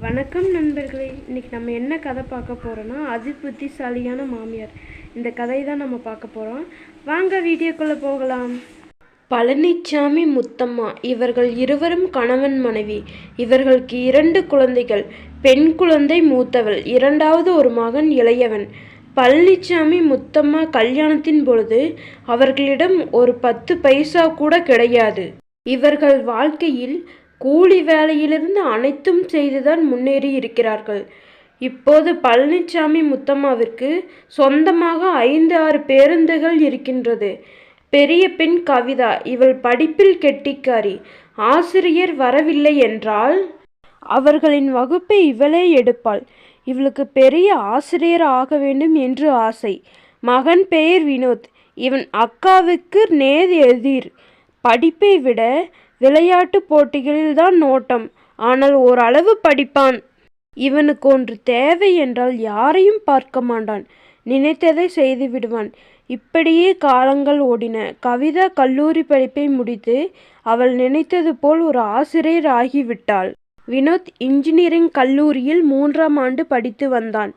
வணக்கம் நண்பர்களே. இன்றைக்கி நம்ம என்ன கதை பார்க்க போகிறோன்னா புத்திசாலியான மாமியார். இந்த கதையை தான் நம்ம பார்க்க போகிறோம். வாங்க வீடியோக்குள்ளே போகலாம். பழனிச்சாமி, முத்தம்மா இவர்கள் இருவரும் கணவன் மனைவி. இவர்களுக்கு 2 குழந்தைகள். பெண் குழந்தை மூத்தவள், இரண்டாவது ஒரு மகன் இளையவன். பழனிச்சாமி, முத்தம்மா கல்யாணத்தின் பொழுது அவர்களிடம் ஒரு 10 பைசா கூட கிடையாது. இவர்கள் வாழ்க்கையில் கூலி வேலையிலிருந்து அனைத்தும் செய்துதான் முன்னேறி இருக்கிறார்கள். இப்போது பழனிச்சாமி, முத்தம்மாவிற்கு சொந்தமாக 5-6 பேருந்துகள் இருக்கின்றது. பெரிய பெண் கவிதா, இவள் படிப்பில் கெட்டிக்காரி. ஆசிரியர் வரவில்லை என்றால் அவர்களின் வகுப்பை இவளே எடுப்பாள். இவளுக்கு பெரிய ஆசிரியர் ஆக வேண்டும் என்று ஆசை. மகன் பெயர் வினோத். இவன் அக்காவுக்கு நேர் எதிர். படிப்பை விட விளையாட்டு போட்டிகளில்தான் நோட்டம். ஆனால் ஓரளவு படிப்பான். இவனுக்கு ஒன்று தேவை என்றால் யாரையும் பார்க்க மாட்டான். நினைத்ததை செய்து விடுவான். இப்படியே காலங்கள் ஓடின. கவிதா கல்லூரி படிப்பை முடித்து அவள் நினைத்தது போல் ஒரு ஆசிரியர் ஆகிவிட்டாள். வினோத் இன்ஜினியரிங் கல்லூரியில் 3ஆம் ஆண்டு படித்து வந்தான்.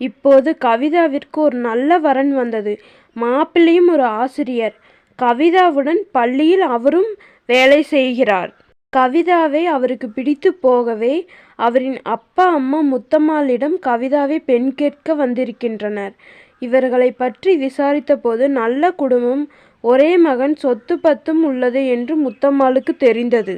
இப்போது கவிதாவிற்கு ஒரு நல்ல வரன் வந்தது. மாப்பிள்ளையும் ஒரு ஆசிரியர். கவிதாவுடன் பள்ளியில் அவரும் வேலை செய்கிறார். கவிதாவை அவருக்கு பிடித்து போகவே அவரின் அப்பா அம்மா முத்தம்மாளிடம் கவிதாவை பெண் கேட்க வந்திருக்கின்றனர். இவர்களை பற்றி விசாரித்த போது நல்ல குடும்பம், ஒரே மகன், சொத்து பத்தும் உள்ளது என்று முத்தம்மாளுக்கு தெரிந்தது.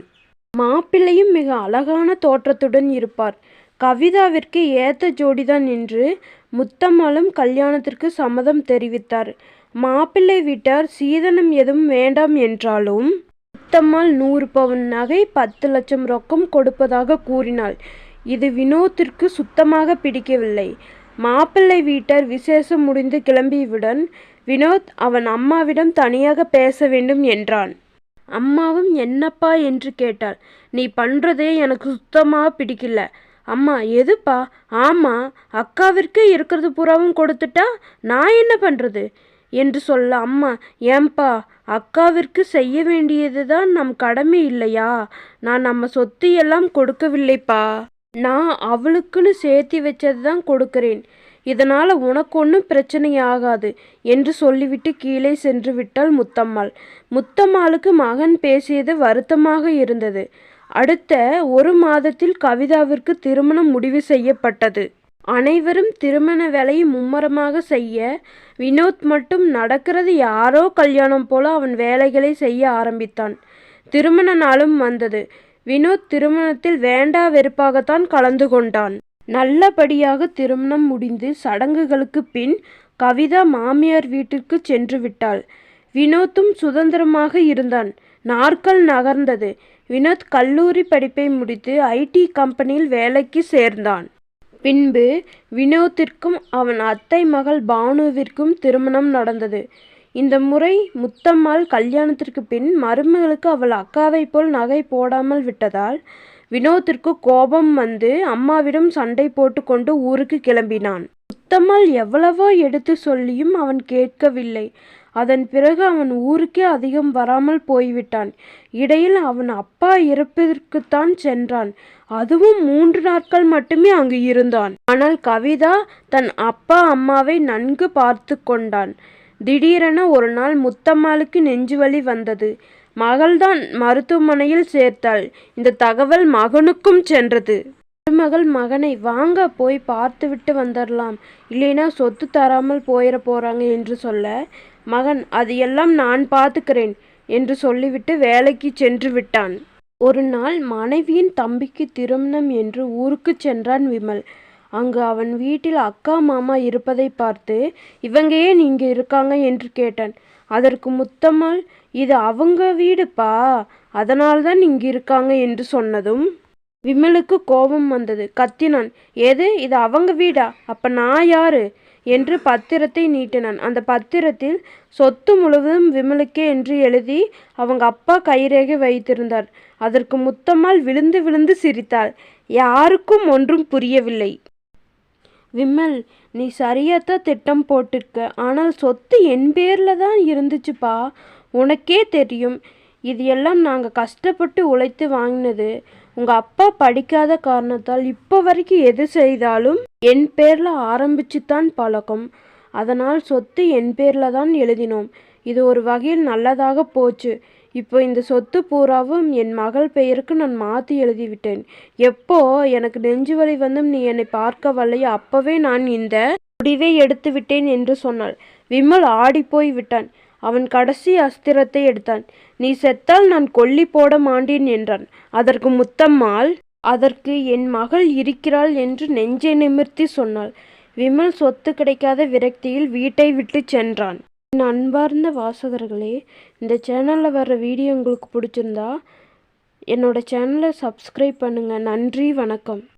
மாப்பிள்ளையும் மிக அழகான தோற்றத்துடன் இருப்பார். கவிதாவிற்கு ஏத்த ஜோடிதான் என்று முத்தம்மாளும் கல்யாணத்திற்கு சம்மதம் தெரிவித்தார். மாப்பிள்ளை வீட்டார் சீதனம் எதுவும் வேண்டாம் என்றாலும் முத்தம்மாள் 100 பவுன் நகை, 10 லட்சம் ரொக்கம் கொடுப்பதாக கூறினாள். இது வினோத்திற்கு சுத்தமாக பிடிக்கவில்லை. மாப்பிள்ளை வீட்டார் விசேஷம் முடிந்து கிளம்பியவுடன் வினோத் அவன் அம்மாவிடம் தனியாக பேச வேண்டும் என்றான். அம்மாவும் என்னப்பா என்று கேட்டாள். நீ பண்ணுறதே எனக்கு சுத்தமாக பிடிக்கல. அம்மா, எதுப்பா? ஆமாம், அக்காவிற்கு இருக்கிறது பூராவும் கொடுத்துட்டா நான் என்ன பண்ணுறது என்று சொல்ல, அம்மா, ஏன்பா, அக்காவிற்கு செய்ய வேண்டியது தான் நம் கடமை இல்லையா? நான் நம்ம சொத்து எல்லாம் கொடுக்கவில்லைப்பா. நான் அவளுக்குன்னு சேர்த்து வச்சது தான் கொடுக்கிறேன். இதனால் உனக்கு ஒன்றும் பிரச்சனை ஆகாது என்று சொல்லிவிட்டு கீழே சென்று விட்டாள் முத்தம்மாள். முத்தம்மாளுக்கு மகன் பேசியது வருத்தமாக இருந்தது. அடுத்த 1 மாதத்தில் கவிதாவிற்கு திருமணம் முடிவு செய்யப்பட்டது. அனைவரும் திருமண வேலையை மும்மரமாக செய்ய, வினோத் மட்டும் நடக்கிறது யாரோ கல்யாணம் போல அவன் வேலைகளை செய்ய ஆரம்பித்தான். திருமண நாளும் வந்தது. வினோத் திருமணத்தில் வேண்டா வெறுப்பாகத்தான் கலந்து கொண்டான். நல்லபடியாக திருமணம் முடிந்து சடங்குகளுக்கு பின் கவிதா மாமியார் வீட்டிற்கு சென்று விட்டாள். வினோத்தும் சுதந்திரமாக இருந்தான். நாட்கள் நகர்ந்தது. வினோத் கல்லூரி படிப்பை முடித்து ஐடி கம்பெனியில் வேலைக்கு சேர்ந்தான். பின்பு வினோத்திற்கும் அவன் அத்தை மகள் பானுவிற்கும் திருமணம் நடந்தது. இந்த முறை முத்தம்மாள் கல்யாணத்திற்கு பின் மருமகளுக்கு அவள் அக்காவை போல் நகை போடாமல் விட்டதால் வினோத்திற்கு கோபம் வந்து அம்மாவிடம் சண்டை போட்டு கொண்டு ஊருக்கு கிளம்பினான். முத்தம்மாள் எவ்வளவோ எடுத்து சொல்லியும் அவன் கேட்கவில்லை. அதன் பிறகு அவன் ஊருக்கே அதிகம் வராமல் போய்விட்டான். இடையில் அவன் அப்பா இறப்பதற்குத்தான் சென்றான். அதுவும் 3 நாட்கள் மட்டுமே அங்கு இருந்தான். ஆனால் கவிதா தன் அப்பா அம்மாவை நன்கு பார்த்து கொண்டான். திடீரென ஒரு நாள் முத்தம்மாளுக்கு நெஞ்சுவலி வந்தது. மகள்தான் மருத்துவமனையில் சேர்த்தாள். இந்த தகவல் மகனுக்கும் சென்றது. மருமகள் மகனை, வாங்க போய் பார்த்துவிட்டு வந்துடலாம், இல்லைனா சொத்து தராமல் போயிட போறாங்க என்று சொல்ல, மகன், அது எல்லாம் நான் பார்த்துக்கிறேன் என்று சொல்லிவிட்டு வேலைக்கு சென்று விட்டான். ஒரு நாள் மனைவியின் தம்பிக்கு திருமணம் என்று ஊருக்கு சென்றான் விமல். அங்கு அவன் வீட்டில் அக்கா மாமா இருப்பதை பார்த்து, இவங்க ஏன் இங்கே இருக்காங்க என்று கேட்டான். அதற்கு முத்தம்மாள், இது அவங்க வீடுப்பா, அதனால்தான் இங்கு இருக்காங்க என்று சொன்னதும் விமலுக்கு கோபம் வந்தது. கத்தினான், எது, இது அவங்க வீடா? அப்ப நான் யாரு என்று பத்திரத்தை நீட்டினான். அந்த பத்திரத்தில் சொத்து முழுவதும் விமலுக்கே என்று எழுதி அவங்க அப்பா கைரேகை வைத்திருந்தார். அதற்கு முத்தம்மாள் விழுந்து விழுந்து சிரித்தாள். யாருக்கும் ஒன்றும் புரியவில்லை. விமல், நீ சரியாத்தான் திட்டம் போட்டிருக்க. ஆனால் சொத்து என் பேரில் தான் இருந்துச்சுப்பா. உனக்கே தெரியும், இது எல்லாம் நாங்கள் கஷ்டப்பட்டு உழைத்து வாங்கினது. உங்கள் அப்பா படிக்காத காரணத்தால் இப்போ வரைக்கும் எது செய்தாலும் என் பேரில் ஆரம்பிச்சு தான் பழக்கம். அதனால் சொத்து என் பேரில் தான் எழுதினோம். இது ஒரு வகையில் நல்லதாக போச்சு. இப்போ இந்த சொத்து பூராவும் என் மகள் பெயருக்கு நான் மாற்றி எழுதிவிட்டேன். எப்போ எனக்கு நெஞ்சு வலி வந்தும் நீ என்னை பார்க்க வரலையோ அப்போவே நான் இந்த முடிவை எடுத்து விட்டேன் என்று சொன்னாள். விமல் ஆடிப்போய் விட்டான். அவன் கடைசி அஸ்திரத்தை எடுத்தான். நீ செத்தால் நான் கொல்லி போட மாட்டேன் என்றான். அதற்கு முத்தம்மாள், அதற்கு என் மகள் இருக்கிறாள் என்று நெஞ்சை நிமிர்த்தி சொன்னாள். விமல் சொத்து கிடைக்காத விரக்தியில் வீட்டை விட்டு சென்றான். என் அன்பார்ந்த வாசகர்களே, இந்த சேனலில் வர்ற வீடியோ உங்களுக்கு பிடிச்சிருந்தா என்னோட சேனலை சப்ஸ்கிரைப் பண்ணுங்கள். நன்றி, வணக்கம்.